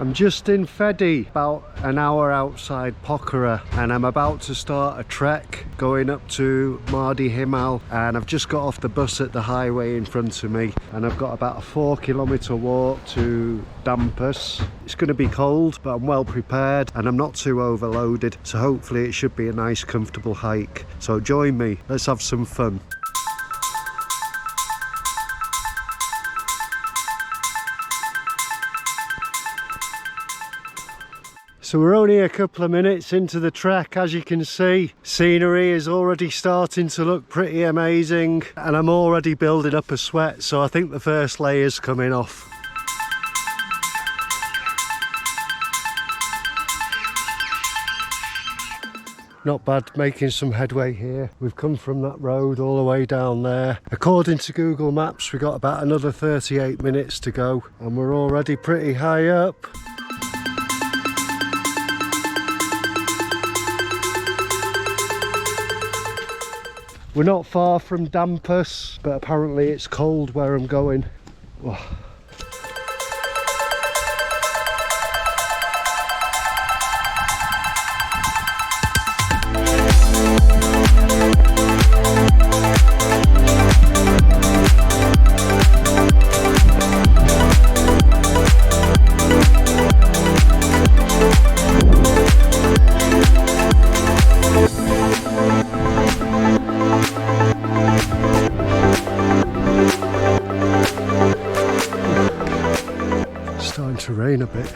I'm just in Fedi, about an hour outside Pokhara, and I'm about to start a trek going up to Mardi Himal, and I've just got off the bus at the highway in front of me, and I've got about a 4-kilometre walk to Dampus. It's going to be cold, but I'm well prepared and I'm not too overloaded, so hopefully it should be a nice comfortable hike. So join me, let's have some fun. So we're only a couple of minutes into the trek. As you can see, scenery is already starting to look pretty amazing, and I'm already building up a sweat, so I think the first layer's coming off. Not bad, making some headway here. We've come from that road all the way down there. According to Google Maps, we've got about another 38 minutes to go, and we're already pretty high up. We're not far from Dampus, but apparently it's cold where I'm going. Oh. Starting to rain a bit.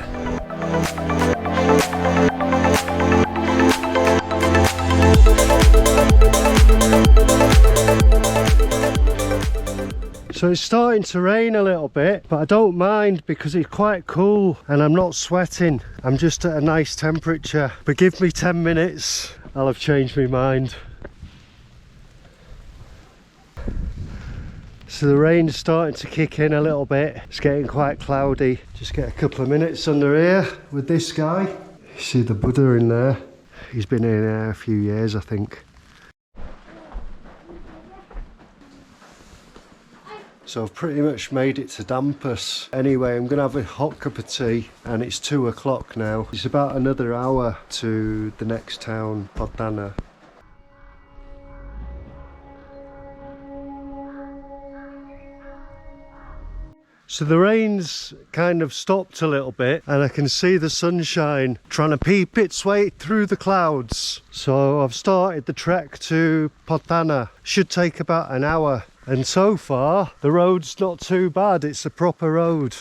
So it's starting to rain a little bit, but I don't mind because it's quite cool and I'm not sweating. I'm just at a nice temperature. But give me 10 minutes, I'll have changed my mind. So the rain's starting to kick in a little bit. It's getting quite cloudy. Just get a couple of minutes under here with this guy. You see the Buddha in there. He's been in here a few years, I think. So I've pretty much made it to Dampus. Anyway, I'm gonna have a hot cup of tea, and it's 2 o'clock now. It's about another hour to the next town, Potana. So the rain's kind of stopped a little bit, and I can see the sunshine trying to peep its way through the clouds. So I've started the trek to Potana. Should take about an hour, and so far the road's not too bad. It's a proper road.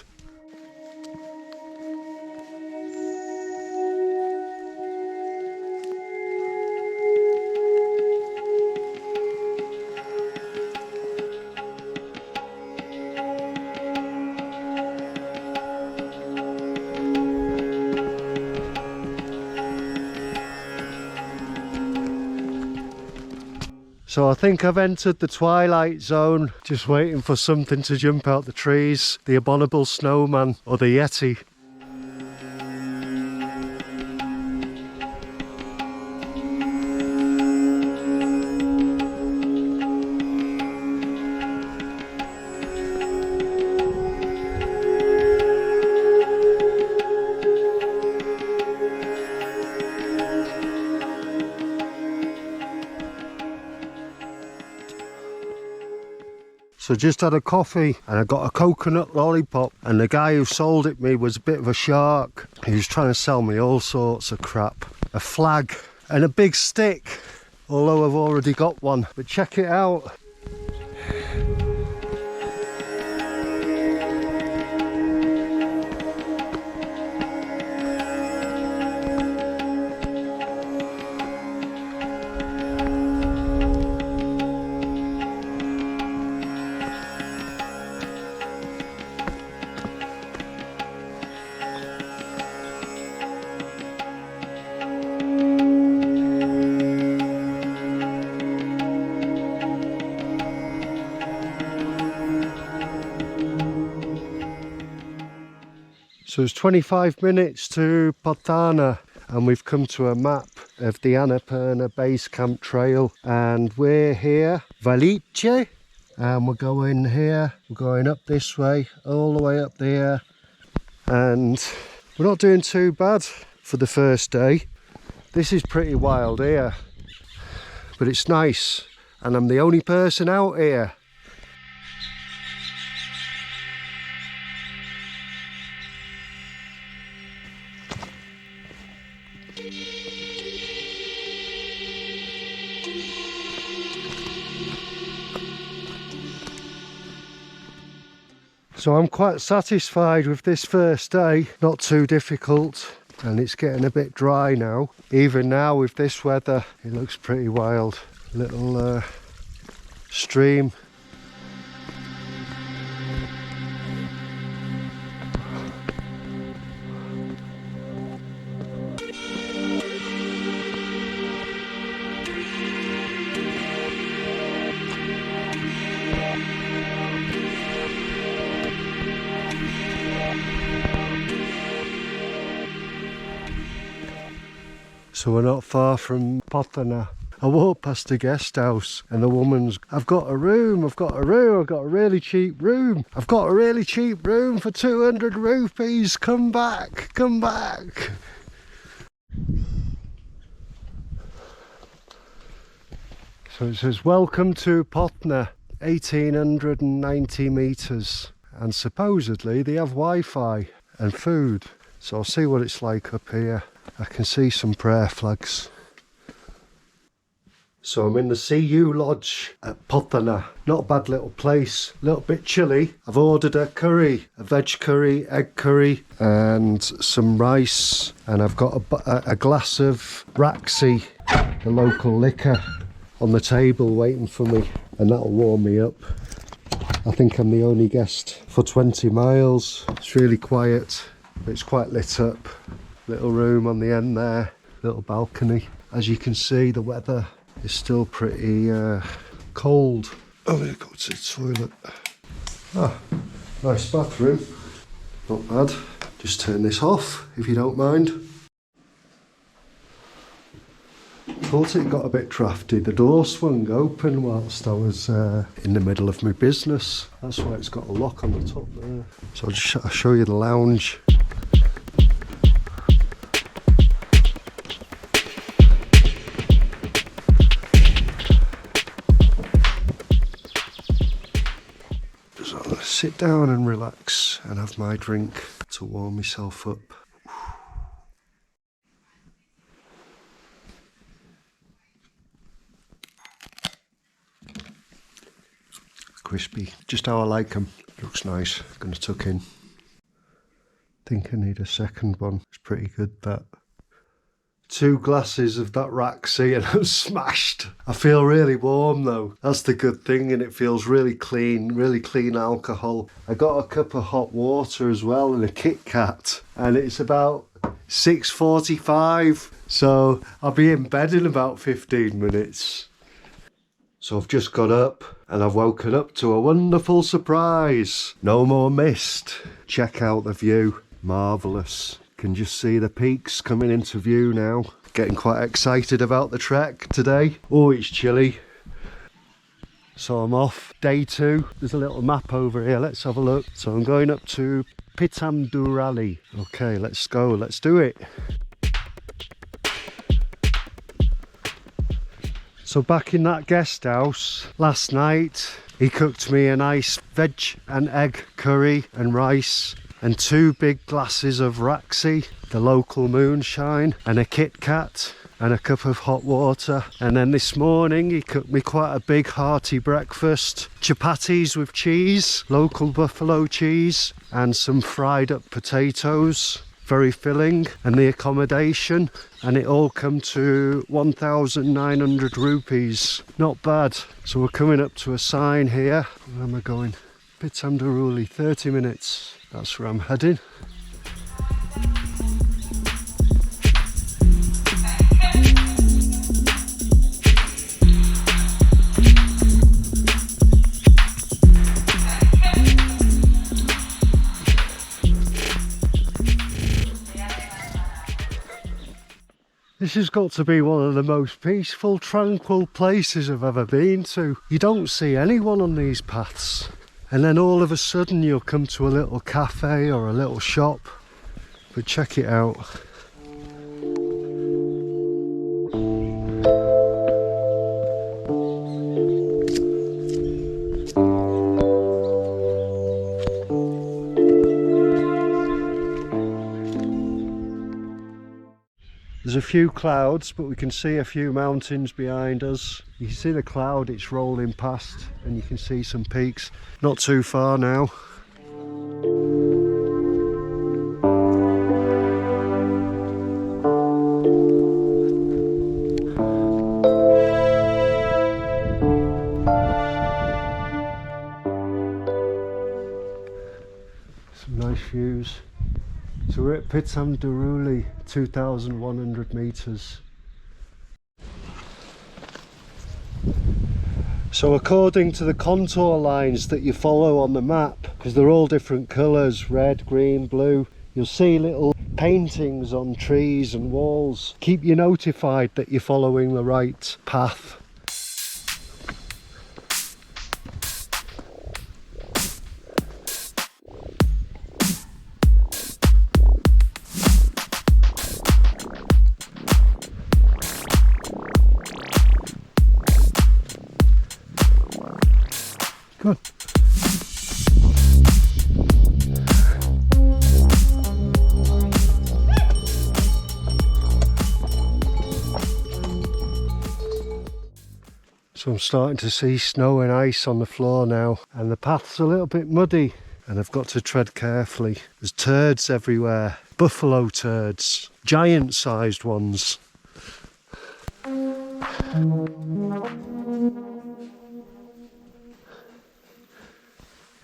So I think I've entered the twilight zone, just waiting for something to jump out the trees. The abominable snowman or the Yeti. So just had a coffee and I got a coconut lollipop, and the guy who sold it me was a bit of a shark. He was trying to sell me all sorts of crap. A flag and a big stick, although I've already got one. But check it out. So it's 25 minutes to Potana, and we've come to a map of the Annapurna Base Camp Trail, and we're here, Valiche, and we're going here, we're going up this way, all the way up there, and We're not doing too bad for the first day. This is pretty wild here, but it's nice, and I'm the only person out here. So I'm quite satisfied with this first day, not too difficult, and it's getting a bit dry now. Even now with this weather, it looks pretty wild. Little stream. So we're not far from Potana. I walked past the guest house and the woman's, I've got a room, I've got a really cheap room. I've got a really cheap room for 200 rupees, come back, come back. So it says, welcome to Potana, 1890 metres. And supposedly they have Wi-Fi and food. So I'll see what it's like up here. I can see some prayer flags. So I'm in the CU Lodge at Potana. Not a bad little place, a little bit chilly. I've ordered a curry, a veg curry, egg curry and some rice. And I've got a glass of Raxi, the local liquor, on the table waiting for me. And that'll warm me up. I think I'm the only guest for 20 miles. It's really quiet, but it's quite lit up. Little room on the end there, little balcony. As you can see, the weather is still pretty cold. I'm gonna go to the toilet. Ah, nice bathroom. Not bad. Just turn this off, if you don't mind. Thought it got a bit drafty. The door swung open whilst I was in the middle of my business. That's why it's got a lock on the top there. So I'll show you the lounge. Sit down and relax and have my drink to warm myself up. Crispy, just how I like them. Looks nice. Gonna tuck in. Think I need a second one. It's pretty good, that. 2 glasses of that Raxi and I'm smashed. I feel really warm though. That's the good thing, and it feels really clean alcohol. I got a cup of hot water as well and a Kit Kat, and it's about 6:45, so I'll be in bed in about 15 minutes. So I've just got up and I've woken up to a wonderful surprise. No more mist. Check out the view. Marvellous. Can just see the peaks coming into view now. Getting quite excited about the trek today. Oh, it's chilly. So I'm off. Day 2. There's a little map over here. Let's have a look. So I'm going up to Pittamdurali. Okay, let's go. Let's do it. So back in that guest house last night, he cooked me a nice veg and egg curry and rice, and 2 big glasses of Raxi, the local moonshine, and a Kit Kat and a cup of hot water. And then this morning he cooked me quite a big hearty breakfast. Chapatis with cheese, local buffalo cheese, and some fried up potatoes. Very filling, and the accommodation, and it all come to 1,900 rupees. Not bad. So we're coming up to a sign here. Where am I going? Pittamdurali, 30 minutes. That's where I'm heading. This has got to be one of the most peaceful, tranquil places I've ever been to. You don't see anyone on these paths. And then all of a sudden you'll come to a little cafe or a little shop. but check it out. There's a few clouds, but we can see a few mountains behind us. You can see the cloud, it's rolling past, and you can see some peaks. Not too far now. Some nice views. So we're at Pitsamdaruli, 2,100 metres. So according to the contour lines that you follow on the map, because they're all different colours, red, green, blue, you'll see little paintings on trees and walls. Keep you notified that you're following the right path. Good. So I'm starting to see snow and ice on the floor now, and the path's a little bit muddy and I've got to tread carefully. There's turds everywhere, buffalo turds, giant sized ones.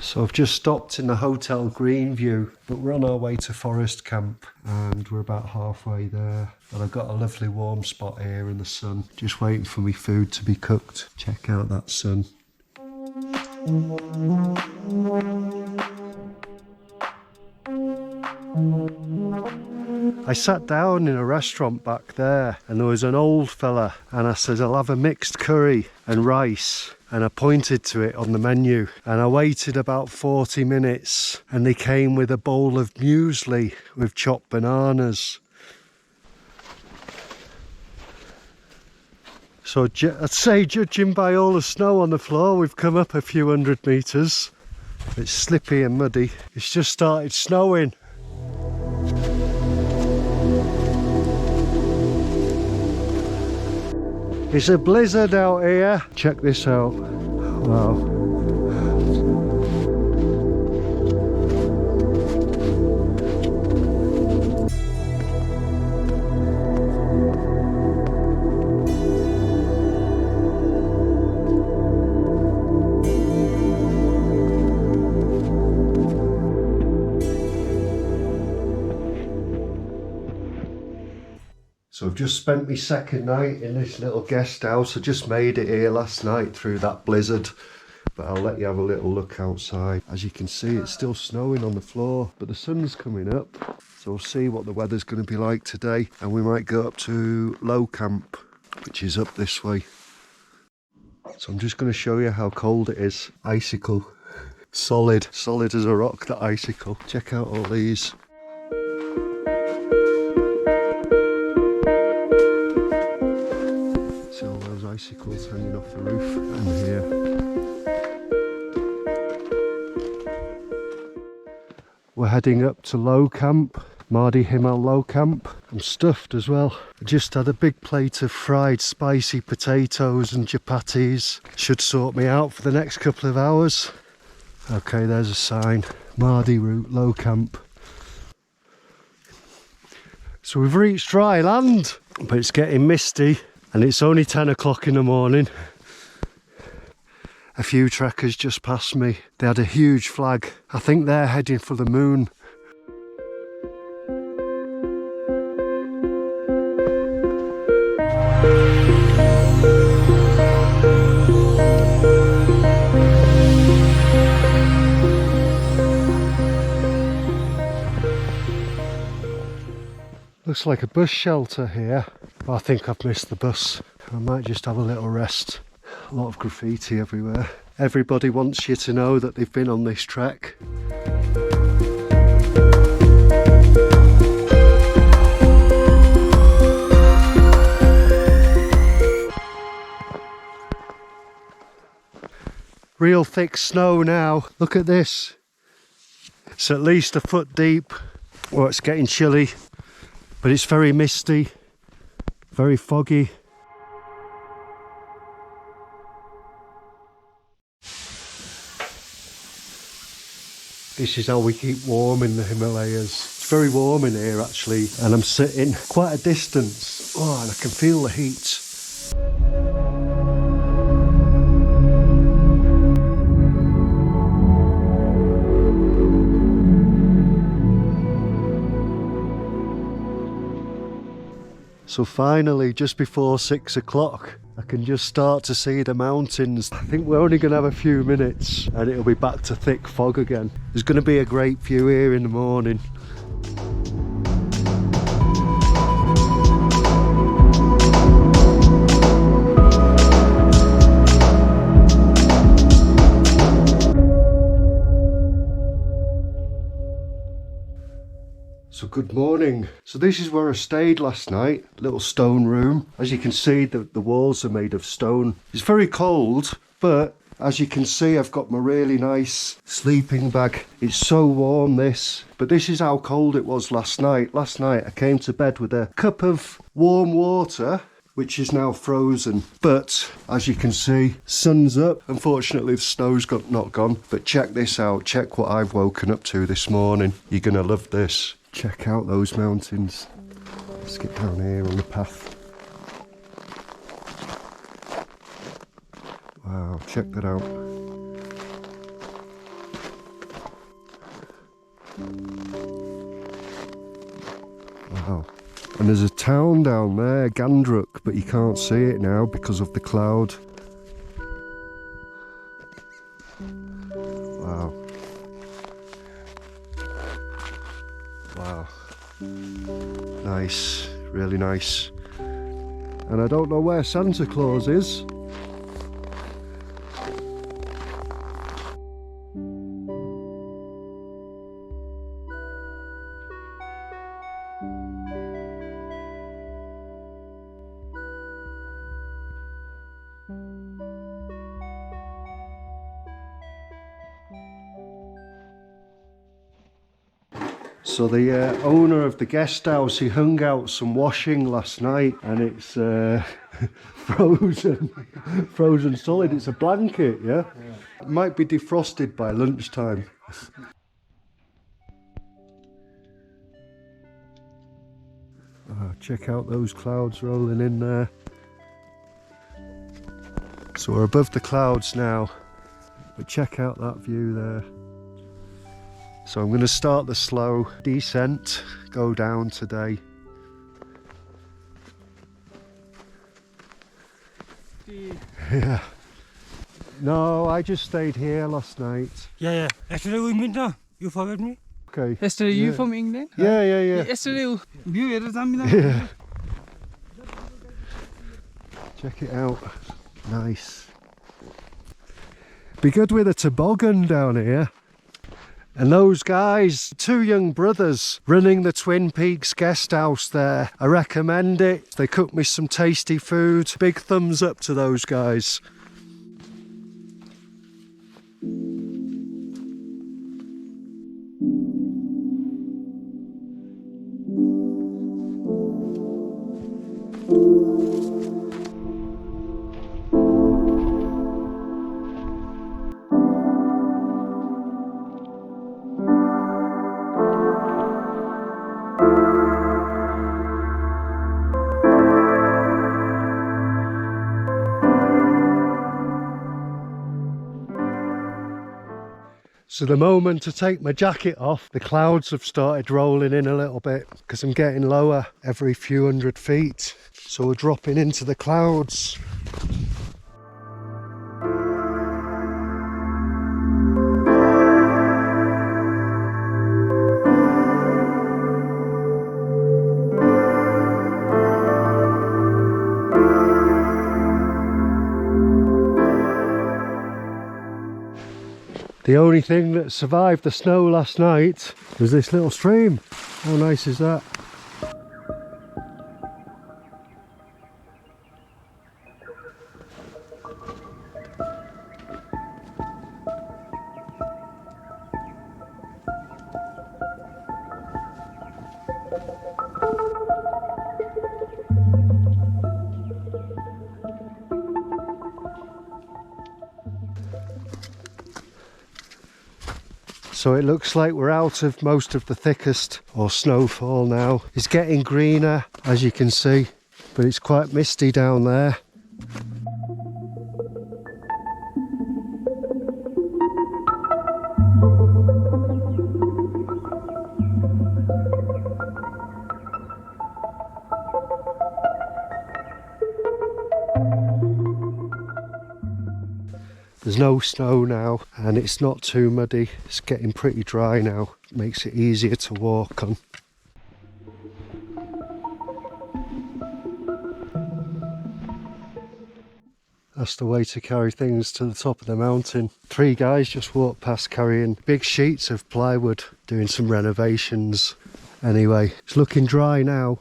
So I've just stopped in the Hotel Greenview, but we're on our way to Forest Camp and we're about halfway there. And I've got a lovely warm spot here in the sun, just waiting for my food to be cooked. Check out that sun. I sat down in a restaurant back there and there was an old fella and I said, I'll have a mixed curry and rice. And I pointed to it on the menu and I waited about 40 minutes and they came with a bowl of muesli with chopped bananas. So I'd say, judging by all the snow on the floor, we've come up a few hundred metres. It's slippy and muddy. It's just started snowing. It's a blizzard out here. Check this out. Wow. So I've just spent my second night in this little guest house. I just made it here last night through that blizzard, but I'll let you have a little look outside. As you can see, it's still snowing on the floor, but the sun's coming up. So we'll see what the weather's going to be like today, and we might go up to Low Camp, which is up this way. So I'm just going to show you how cold it is. Icicle. Solid as a rock, that icicle. Check out all these. Icicles hanging off the roof and here. We're heading up to Low Camp, Mardi Himal Low Camp. I'm stuffed as well. I just had a big plate of fried spicy potatoes and chapatis. Should sort me out for the next couple of hours. Okay, there's a sign. Mardi Route Low Camp. So we've reached dry land, but it's getting misty. And it's only 10 o'clock in the morning. A few trekkers just passed me. They had a huge flag. I think they're heading for the moon. Looks like a bus shelter here. I think I've missed the bus. I might just have a little rest. A lot of graffiti everywhere. Everybody wants you to know that they've been on this trek. real thick snow now. Look at this. It's at least a foot deep. Well, it's getting chilly, but it's very misty, very foggy. This is how we keep warm in the Himalayas. It's very warm in here actually, and I'm sitting quite a distance. Oh, and I can feel the heat. So finally, just before 6 o'clock, I can just start to see the mountains. I think we're only going to have a few minutes and it'll be back to thick fog again. There's going to be a great view here in the morning. So good morning. So this is where I stayed last night, little stone room. As you can see, the walls are made of stone. It's very cold, but as you can see, I've got my really nice sleeping bag. It's so warm this, but this is how cold it was last night. Last night I came to bed with a cup of warm water, which is now frozen. But as you can see, sun's up. Unfortunately, the snow's not gone, but check this out. Check what I've woken up to this morning. You're gonna love this. Check out those mountains. Let's get down here on the path. Wow, check that out. Wow. And there's a town down there, Gandruk, but you can't see it now because of the cloud. Wow. Wow, nice, really nice. And I don't know where Santa Claus is. So the owner of the guest house, he hung out some washing last night and it's frozen solid. It's a blanket, yeah? It might be defrosted by lunchtime. Oh, check out those clouds rolling in there. So we're above the clouds now, but check out that view there. So I'm going to start the slow descent, go down today. Yeah. No, I just stayed here last night. Yeah. Yesterday we met now. You forgot me? Okay. Yesterday you from England? Yeah. Yesterday Yeah. Check it out. Nice. Be good with a toboggan down here. And those guys, 2 young brothers running the Twin Peaks guest house there. I recommend it. They cooked me some tasty food. Big thumbs up to those guys. So the moment to take my jacket off, the clouds have started rolling in a little bit because I'm getting lower every few hundred feet. So we're dropping into the clouds. The only thing that survived the snow last night was this little stream. How nice is that? So it looks like we're out of most of the thickest or snowfall now. It's getting greener, as you can see, but it's quite misty down there. There's no snow now and it's not too muddy. It's getting pretty dry now. Makes it easier to walk on. That's the way to carry things to the top of the mountain. 3 guys just walked past carrying big sheets of plywood, doing some renovations. Anyway, it's looking dry now.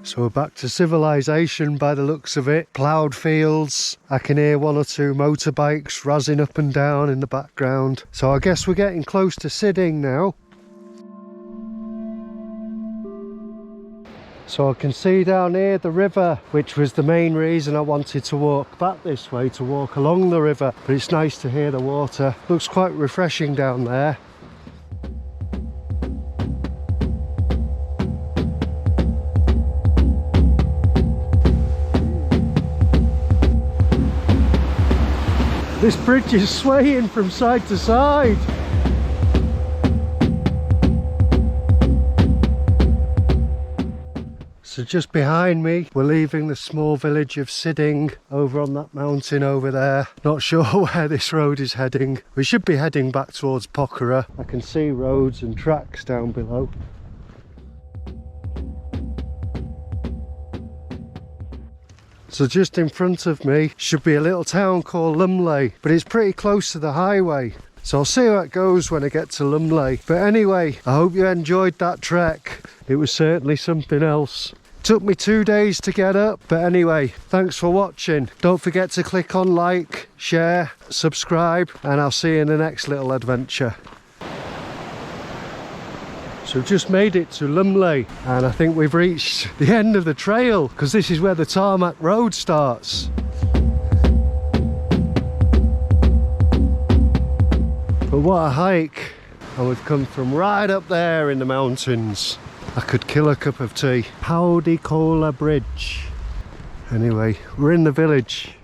So we're back to civilization by the looks of it. Ploughed fields. I can hear 1 or 2 motorbikes razzing up and down in the background. So I guess we're getting close to Siding now. So I can see down here the river, which was the main reason I wanted to walk back this way, to walk along the river. But it's nice to hear the water. Looks quite refreshing down there. This bridge is swaying from side to side. So just behind me, we're leaving the small village of Siding over on that mountain over there. Not sure where this road is heading. We should be heading back towards Potana. I can see roads and tracks down below. So just in front of me should be a little town called Lumley, but it's pretty close to the highway. So I'll see how it goes when I get to Lumley. But anyway, I hope you enjoyed that trek. It was certainly something else. Took me 2 days to get up, but anyway, thanks for watching. Don't forget to click on like, share, subscribe, and I'll see you in the next little adventure. So we've just made it to Lumley and I think we've reached the end of the trail because this is where the tarmac road starts. But what a hike, and we've come from right up there in the mountains. I could kill a cup of tea. Powdy Cola Bridge. Anyway, we're in the village.